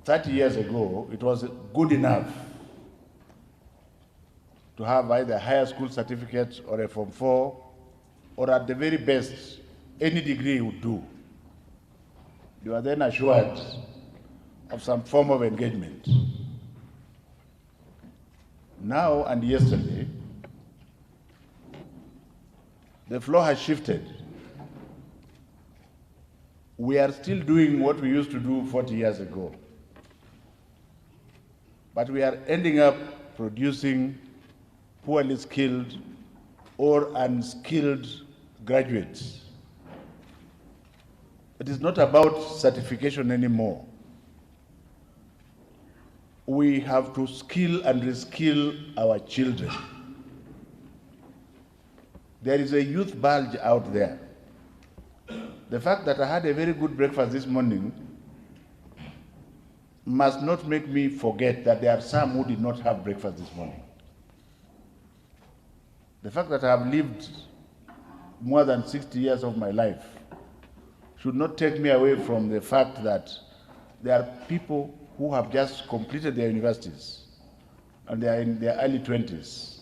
30 years ago, it was good enough to have either a higher school certificate or a Form 4, or at the very best, any degree would do. You are then assured of some form of engagement. Now and yesterday, the floor has shifted. We are still doing what we used to do 40 years ago. But we are ending up producing poorly skilled or unskilled graduates. It is not about certification anymore. We have to skill and reskill our children. There is a youth bulge out there. The fact that I had a very good breakfast this morning must not make me forget that there are some who did not have breakfast this morning. The fact that I have lived more than 60 years of my life should not take me away from the fact that there are people who have just completed their universities and they are in their early 20s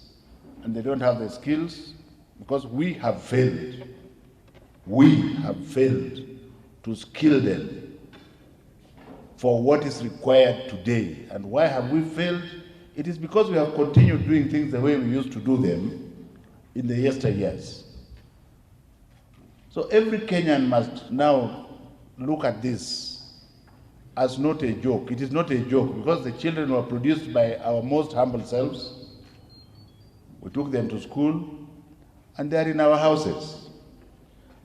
and they don't have the skills because we have failed. We have failed to skill them for what is required today. And why have we failed? It is because we have continued doing things the way we used to do them in the yesteryears. So every Kenyan must now look at this as not a joke. It is not a joke because the children were produced by our most humble selves. We took them to school and they are in our houses.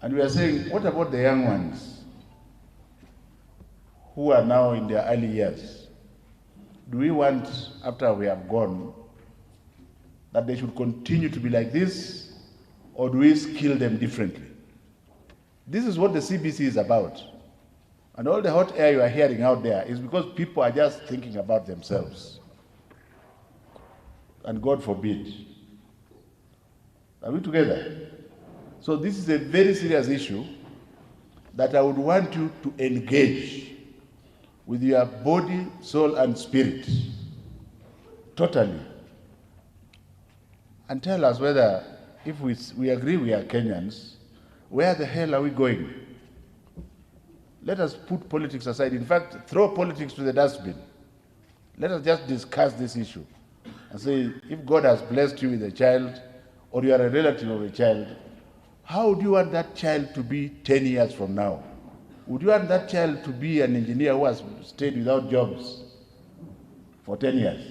And we are saying, what about the young ones who are now in their early years? Do we want, after we have gone, that they should continue to be like this, or do we skill them differently? This is what the CBC is about. And all the hot air you are hearing out there is because people are just thinking about themselves. And God forbid. Are we together? So this is a very serious issue that I would want you to engage with your body, soul, and spirit, totally. And tell us whether, if we agree we are Kenyans, where the hell are we going? Let us put politics aside. In fact, throw politics to the dustbin. Let us just discuss this issue and say, if God has blessed you with a child, or you are a relative of a child, how do you want that child to be 10 years from now? Would you want that child to be an engineer who has stayed without jobs for 10 years?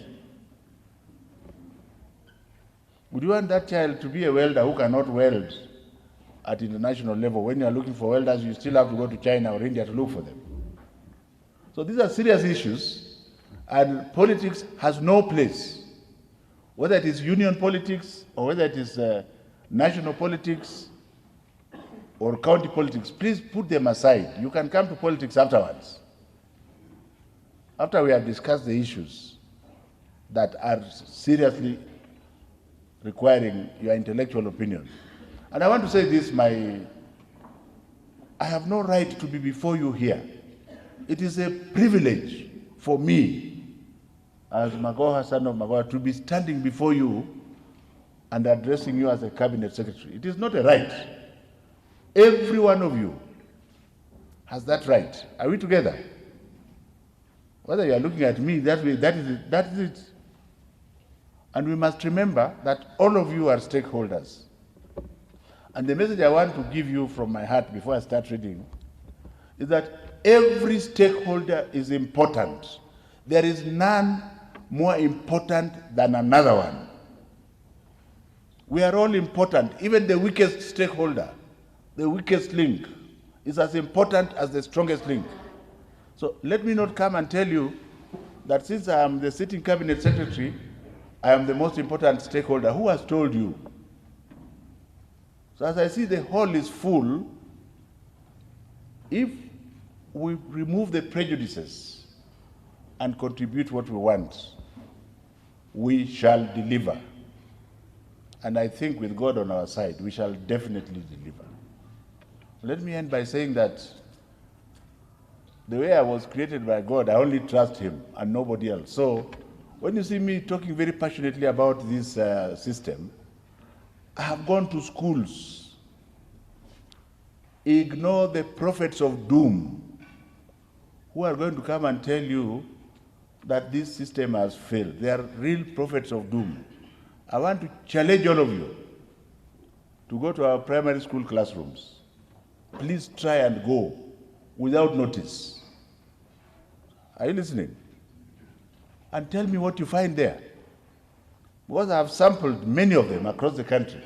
Would you want that child to be a welder who cannot weld at international level? When you are looking for welders, you still have to go to China or India to look for them. So these are serious issues, and politics has no place. Whether it is union politics or whether it is national politics or county politics, please put them aside. You can come to politics afterwards, after we have discussed the issues that are seriously requiring your intellectual opinion. And I want to say this, I have no right to be before you here. It is a privilege for me, as Magoha, son of Magoha, to be standing before you and addressing you as a cabinet secretary. It is not a right. Every one of you has that right. Are we together? Whether you are looking at me that way, that is it. And we must remember that all of you are stakeholders. And the message I want to give you from my heart before I start reading is that every stakeholder is important. There is none more important than another one. We are all important. Even the weakest stakeholder, the weakest link, is as important as the strongest link. So let me not come and tell you that since I am the sitting cabinet secretary, I am the most important stakeholder. Who has told you? So as I see the hall is full, if we remove the prejudices and contribute what we want, we shall deliver. And I think with God on our side, we shall definitely deliver. Let me end by saying that the way I was created by God, I only trust him and nobody else. So when you see me talking very passionately about this system, I have gone to schools. Ignore the prophets of doom who are going to come and tell you that this system has failed. They are real prophets of doom. I want to challenge all of you to go to our primary school classrooms. Please try and go without notice. Are you listening? And tell me what you find there. Because I have sampled many of them across the country.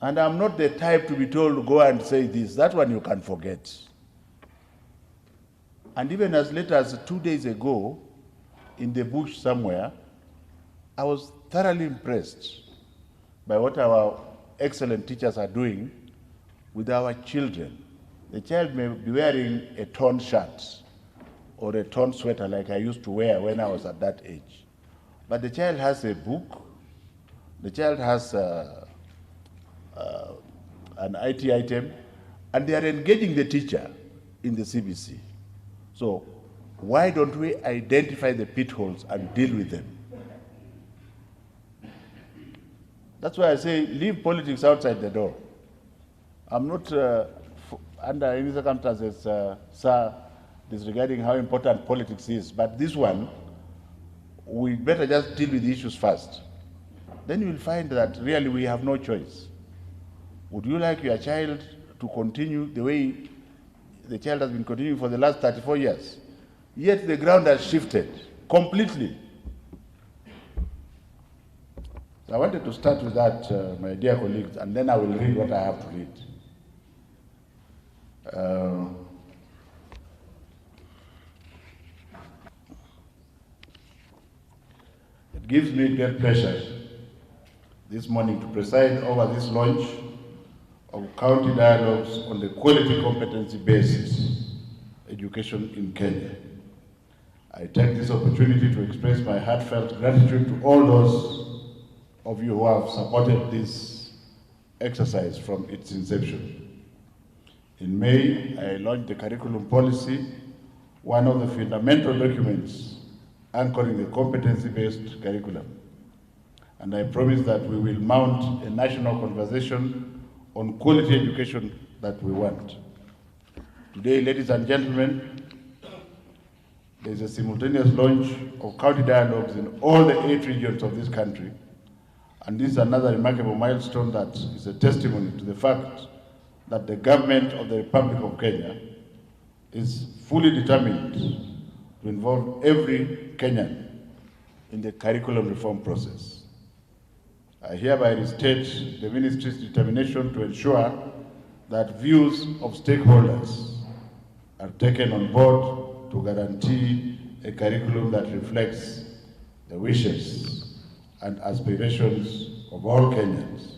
And I'm not the type to be told to go and say this. That one you can forget. And even as late as 2 days ago, in the bush somewhere, I was thoroughly impressed by what our excellent teachers are doing with our children. The child may be wearing a torn shirt or a torn sweater like I used to wear when I was at that age. But the child has a book, the child has an IT item, and they are engaging the teacher in the CBC. So why don't we identify the pitfalls and deal with them? That's why I say leave politics outside the door. I'm not under any circumstances, sir, disregarding how important politics is, but this one, we better just deal with the issues first. Then you will find that really we have no choice. Would you like your child to continue the way the child has been continuing for the last 34 years? Yet the ground has shifted completely. So I wanted to start with that, my dear colleagues, and then I will read what I have to read. It gives me great pleasure this morning to preside over this launch of county dialogues on the quality competency-based education in Kenya. I take this opportunity to express my heartfelt gratitude to all those of you who have supported this exercise from its inception. In May, I launched the curriculum policy, one of the fundamental documents anchoring the competency-based curriculum. And I promise that we will mount a national conversation on quality education that we want. Today, ladies and gentlemen, there is a simultaneous launch of county dialogues in all the 8 regions of this country. And this is another remarkable milestone that is a testimony to the fact that the government of the Republic of Kenya is fully determined to involve every Kenyan in the curriculum reform process. I hereby restate the Ministry's determination to ensure that views of stakeholders are taken on board to guarantee a curriculum that reflects the wishes and aspirations of all Kenyans.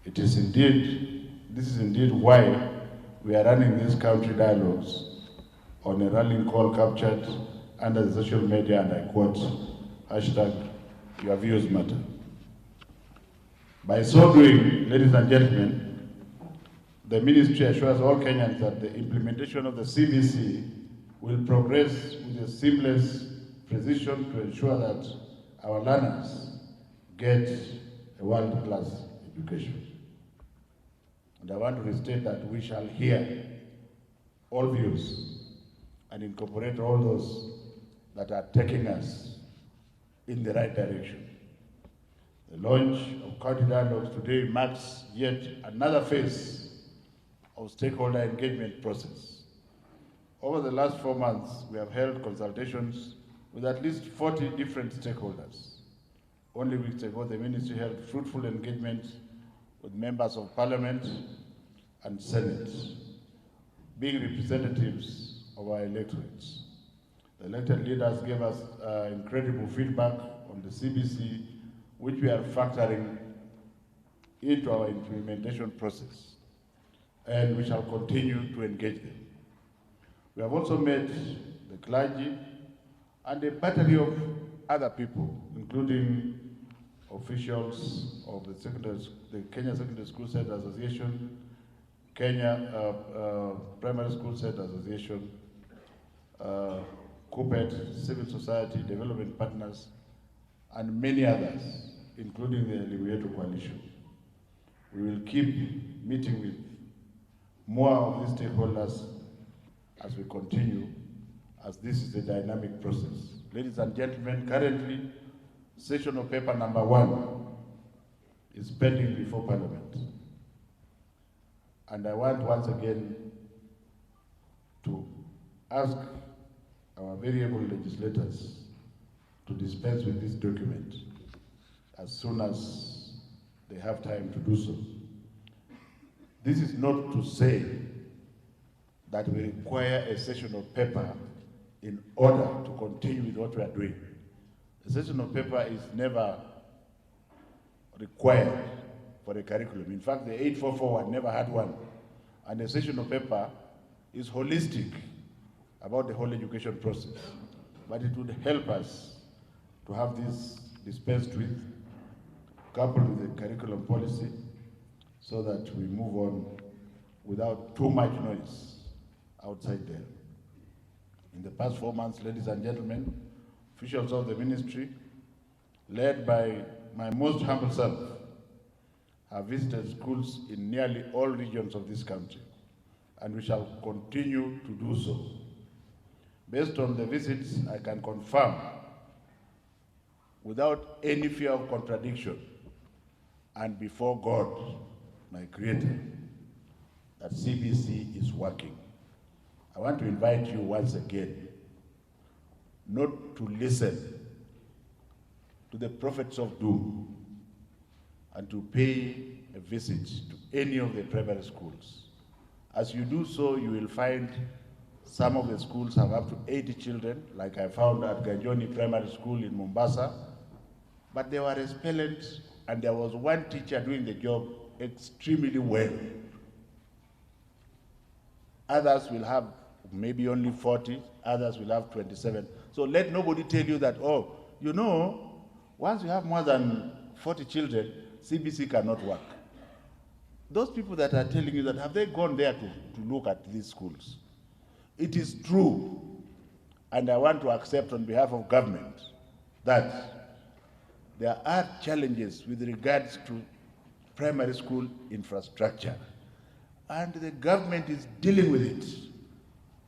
This is indeed why we are running these country dialogues on a rallying call captured under the social media, and I quote, #Your Views Matter. By so doing, ladies and gentlemen, the ministry assures all Kenyans that the implementation of the CBC will progress with a seamless precision to ensure that our learners get a world-class education. And I want to restate that we shall hear all views and incorporate all those that are taking us in the right direction. The launch of county dialogues today marks yet another phase of stakeholder engagement process. Over the last 4 months, we have held consultations with at least 40 different stakeholders. Only weeks ago, the ministry held fruitful engagement with members of parliament and senate, being representatives of our electorates. The elected leaders gave us incredible feedback on the CBC, which we are factoring into our implementation process, and we shall continue to engage them. We have also met the clergy and a battery of other people, including officials of the Kenya Secondary School Center Association, Kenya Primary School Set Association, COOPET, Civil Society, Development Partners, and many others, including the Liwietu Coalition. We will keep meeting with more of these stakeholders as we continue, as this is a dynamic process. Ladies and gentlemen, currently, sessional paper number 1 is pending before Parliament. And I want once again to ask our very able legislators to dispense with this document as soon as they have time to do so. This is not to say that we require a sessional paper in order to continue with what we are doing. A sessional paper is never required for a curriculum. In fact, the 844 had never had one. And a sessional paper is holistic about the whole education process. But it would help us to have this dispensed with, coupled with the curriculum policy, so that we move on without too much noise outside there. In the past 4 months, ladies and gentlemen, officials of the ministry, led by my most humble self, have visited schools in nearly all regions of this country, and we shall continue to do so. Based on the visits, I can confirm, without any fear of contradiction, and before God, my Creator, that CBC is working. I want to invite you once again not to listen to the prophets of doom and to pay a visit to any of the primary schools. As you do so, you will find some of the schools have up to 80 children, like I found at Ganjoni Primary School in Mombasa, but they were repellent, and there was one teacher doing the job extremely well. Others will have maybe only 40, others will have 27. So let nobody tell you that, oh, you know, once you have more than 40 children, CBC cannot work. Those people that are telling you that, have they gone there to look at these schools? It is true, and I want to accept on behalf of government that there are challenges with regards to primary school infrastructure, and the government is dealing with it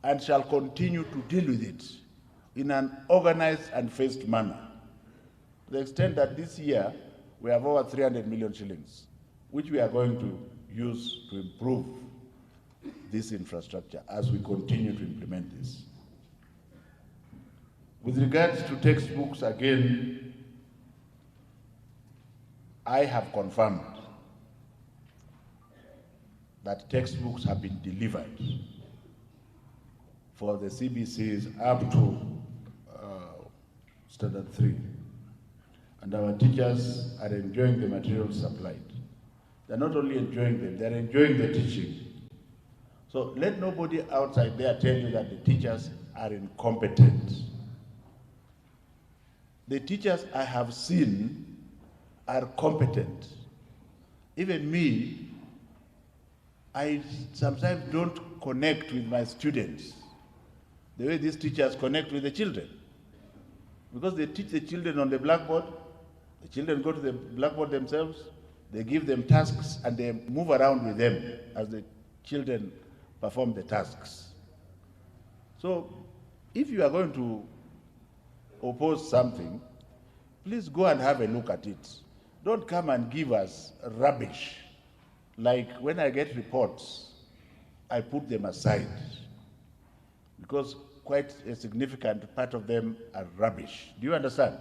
and shall continue to deal with it in an organized and phased manner. To the extent that this year we have over 300 million shillings, which we are going to use to improve this infrastructure as we continue to implement this. With regards to textbooks, again, I have confirmed that textbooks have been delivered for the CBCs up to Standard 3. And our teachers are enjoying the materials supplied. They're not only enjoying them, they're enjoying the teaching. So let nobody outside there tell you that the teachers are incompetent. The teachers I have seen are competent. Even me, I sometimes don't connect with my students the way these teachers connect with the children. Because they teach the children on the blackboard, the children go to the blackboard themselves, they give them tasks, and they move around with them as the children perform the tasks. So if you are going to oppose something, please go and have a look at it. Don't come and give us rubbish. Like when I get reports, I put them aside because quite a significant part of them are rubbish. Do you understand?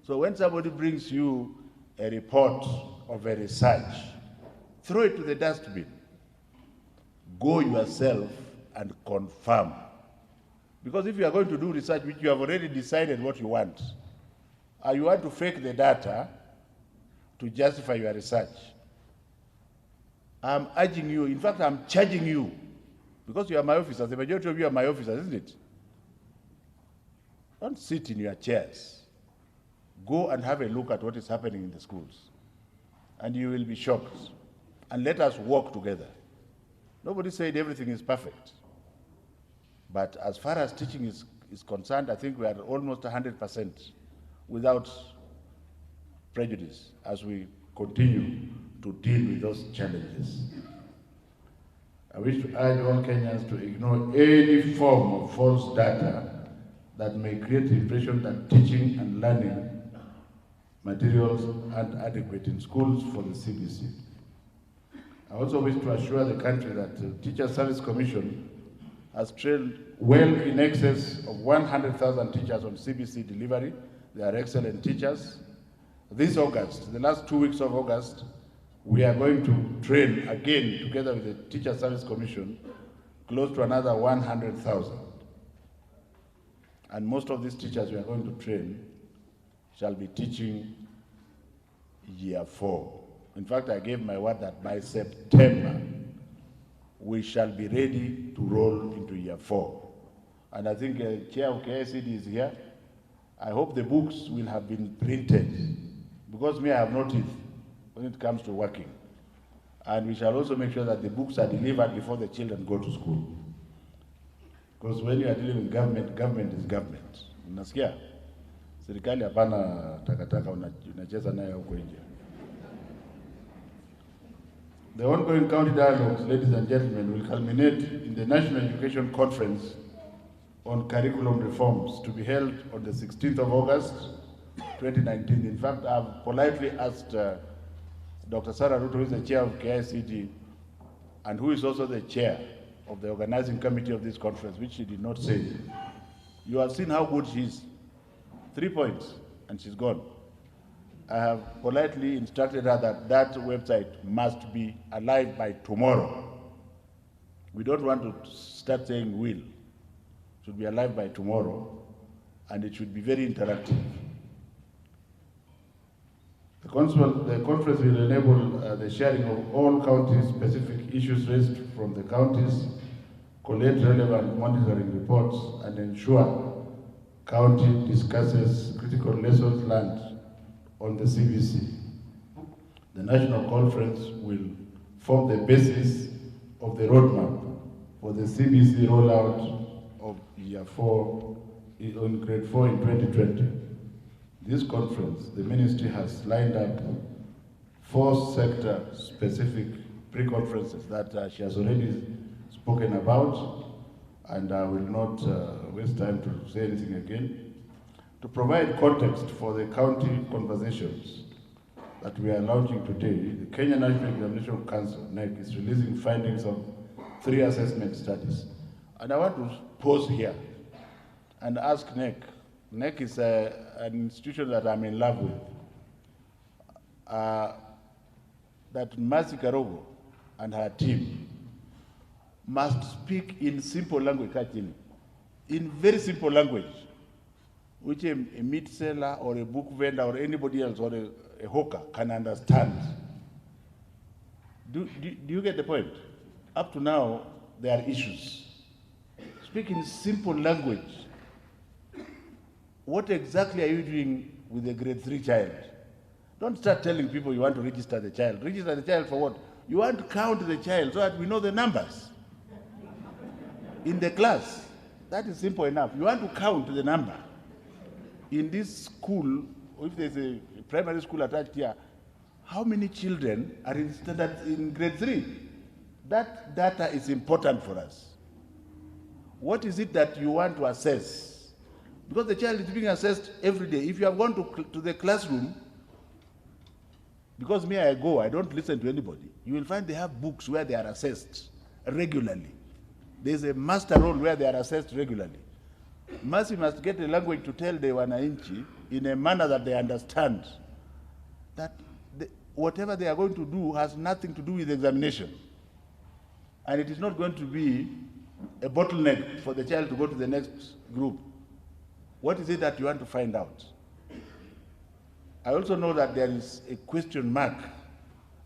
So when somebody brings you a report of a research, throw it to the dustbin. Go yourself and confirm. Because if you are going to do research which you have already decided what you want, or you want to fake the data to justify your research, I'm urging you, in fact, I'm charging you, because you are my officers, the majority of you are my officers, isn't it? Don't sit in your chairs. Go and have a look at what is happening in the schools, and you will be shocked. And let us work together. Nobody said everything is perfect. But as far as teaching is concerned, I think we are almost 100% without prejudice as we continue to deal with those challenges. I wish to urge all Kenyans to ignore any form of false data that may create the impression that teaching and learning materials aren't adequate in schools for the CBC. I also wish to assure the country that the Teacher Service Commission has trained well in excess of 100,000 teachers on CBC delivery. They are excellent teachers. This August, the last 2 weeks of August, we are going to train again, together with the Teacher Service Commission, close to another 100,000. And most of these teachers we are going to train shall be teaching year 4. In fact, I gave my word that by September, we shall be ready to roll into year 4. And I think Chair of KICD is here. I hope the books will have been printed, because me, I have no teeth when it comes to working. And we shall also make sure that the books are delivered before the children go to school. Because when you are dealing with government, government is government. Unasikia? Serikali hapana takataka unacheza nayo huko nje. The ongoing county dialogues, ladies and gentlemen, will culminate in the National Education Conference on Curriculum Reforms to be held on the 16th of August, 2019. In fact, I've politely asked Dr. Sarah Ruto, who is the chair of KICD, and who is also the chair of the organizing committee of this conference, which she did not say. You have seen how good she is. 3 points, and she's gone. I have politely instructed her that that website must be alive by tomorrow. We don't want to start saying will. It should be alive by tomorrow, and it should be very interactive. The conference will enable the sharing of all county-specific issues raised from the counties, collect relevant monitoring reports, and ensure county discusses critical lessons learned on the CBC. The national conference will form the basis of the roadmap for the CBC rollout of year 4 on grade 4 in 2020. This conference, the ministry has lined up 4 sector-specific pre-conferences that she has already spoken about, and I will not waste time to say anything again. To provide context for the county conversations that we are launching today, the Kenya National Examination Council, NEC, is releasing findings of 3 assessment studies. And I want to pause here and ask NEC. NEC is an institution that I'm in love with. That Mercy Karogo and her team must speak in simple language, in very simple language, which a meat seller or a book vendor or anybody else or a hawker can understand. Do you get the point? Up to now, there are issues. Speak in simple language. What exactly are you doing with a grade 3 child? Don't start telling people you want to register the child. Register the child for what? You want to count the child so that we know the numbers in the class. That is simple enough. You want to count the number. In this school, if there's a primary school attached here, how many children are in grade 3? That data is important for us. What is it that you want to assess? Because the child is being assessed every day. If you have gone to the classroom, because me, I don't listen to anybody, you will find they have books where they are assessed regularly. There's a master roll where they are assessed regularly. Mercy must get a language to tell the Wananchi in a manner that they understand that whatever they are going to do has nothing to do with examination. And it is not going to be a bottleneck for the child to go to the next group. What is it that you want to find out? I also know that there is a question mark,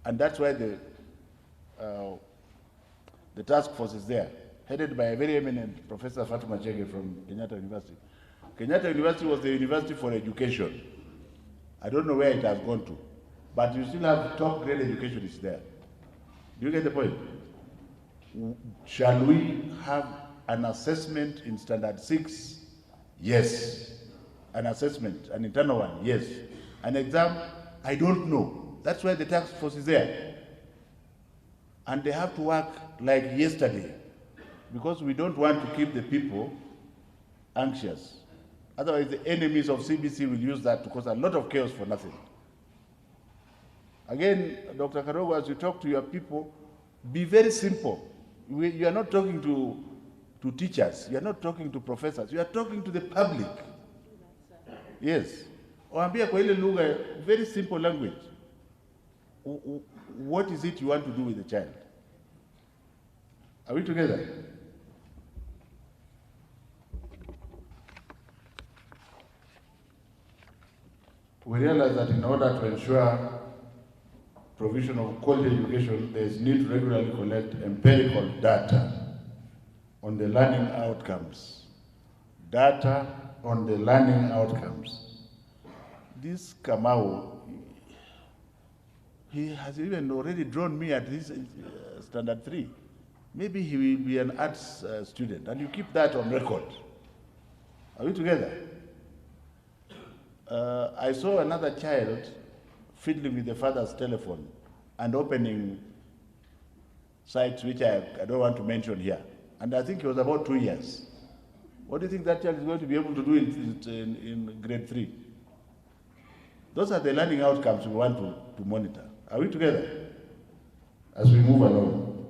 and that's why the task force is there, headed by a very eminent Professor Fatuma Chege from Kenyatta University. Kenyatta University was the university for education. I don't know where it has gone to, but you still have top grade education is there. Do you get the point? Shall we have an assessment in Standard 6? Yes. An assessment, an internal one? Yes. An exam? I don't know. That's why the task force is there. And they have to work like yesterday, because we don't want to keep the people anxious. Otherwise, the enemies of CBC will use that to cause a lot of chaos for nothing. Again, Dr. Karogo, as you talk to your people, be very simple. You are not talking to teachers, you are not talking to professors, you are talking to the public. Yes. Waambia kwa ile lugha, very simple language. What is it you want to do with the child? Are we together? We realize that in order to ensure provision of quality education, there is need to regularly collect empirical data on the learning outcomes. Data on the learning outcomes. This Kamau, he has even already drawn me at this Standard 3. Maybe he will be an arts student, and you keep that on record. Are we together? I saw another child fiddling with the father's telephone and opening sites which I don't want to mention here. And I think he was about 2 years. What do you think that child is going to be able to do in grade 3? Those are the learning outcomes we want to monitor. Are we together? As we move along.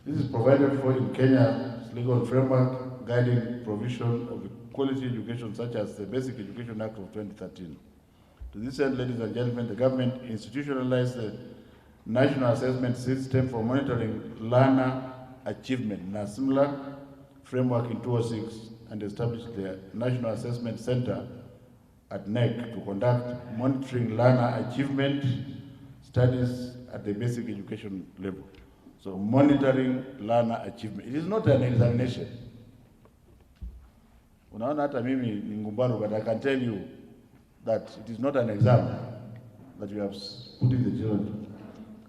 This is provided for in Kenya's legal framework guiding provision of quality education, such as the Basic Education Act of 2013. To this end, ladies and gentlemen, the government institutionalized the National Assessment System for Monitoring Learner Achievement, NASMLA, framework in 2006, and established the National Assessment Center at NEC to conduct monitoring learner achievement studies at the basic education level. So monitoring learner achievement. It is not an examination. Unaona hata mimi ni ngumbaru, but I can tell you that it is not an exam that you have put in the children.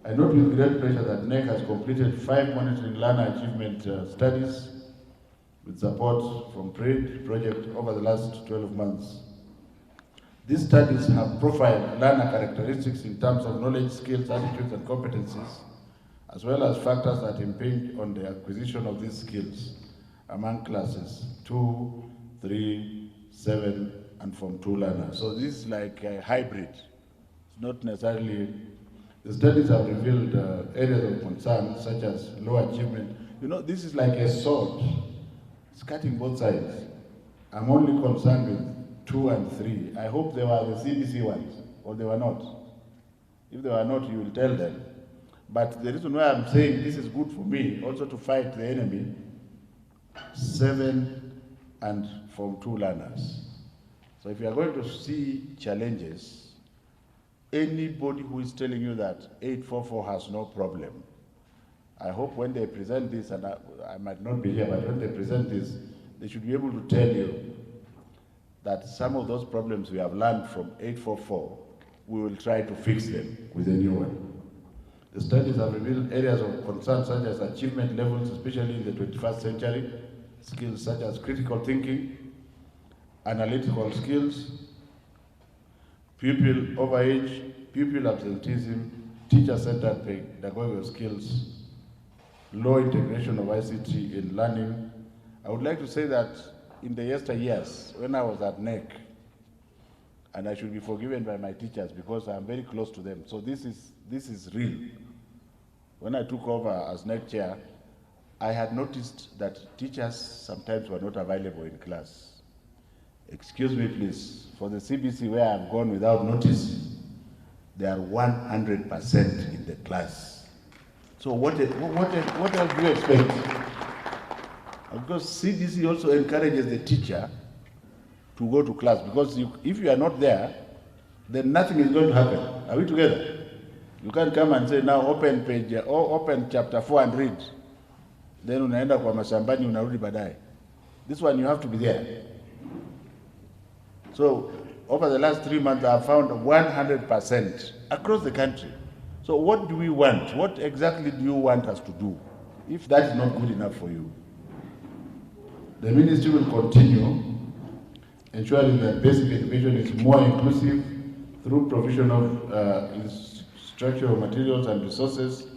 I note with great pleasure that NEC has completed 5 monitoring learner achievement studies with support from PRID project over the last 12 months. These studies have profiled learner characteristics in terms of knowledge, skills, attitudes, and competencies, as well as factors that impinge on the acquisition of these skills among classes 2, 3, 7, and Form 2 learners. So this is like a hybrid. It's not necessarily. The studies have revealed areas of concern such as low achievement. You know, this is like a sword. It's cutting both sides. I'm only concerned with 2 and 3. I hope they were the CBC ones, or they were not. If they were not, you will tell them. But the reason why I'm saying this is good for me, also to fight the enemy, 7 and Form 2 learners. So if you are going to see challenges, anybody who is telling you that 844 has no problem, I hope when they present this, and I might not be here, but when they present this, they should be able to tell you that some of those problems we have learned from 844, we will try to fix them with a new one. The studies have revealed areas of concern such as achievement levels, especially in the 21st century, skills such as critical thinking, analytical skills, pupil overage, pupil absenteeism, teacher-centered pedagogical skills, low integration of ICT in learning. I would like to say that in the yesteryears, when I was at NEC, and I should be forgiven by my teachers because I am very close to them, so this is real. When I took over as NEC chair, I had noticed that teachers sometimes were not available in class. Excuse me, please. For the CBC where I've gone without notice, they are 100% in the class. So what else do you expect? Because CBC also encourages the teacher to go to class, because if you are not there, then nothing is going to happen. Are we together? You can't come and say, now open page, or open chapter 4 and read. Then unaenda kwa mashambani unarudi baadaye. This one you have to be there. So over the last 3 months, I have found 100% across the country. So what do we want? What exactly do you want us to do? If that is not good enough for you, the ministry will continue ensuring that basic education is more inclusive through provision of instructional materials and resources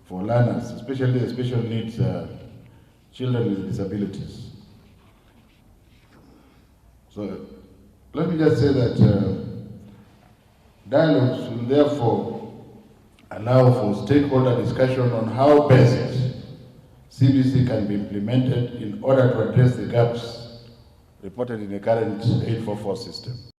for learners, especially the special needs children with disabilities. So let me just say that dialogues will therefore allow for stakeholder discussion on how best CBC can be implemented in order to address the gaps reported in the current 844 system.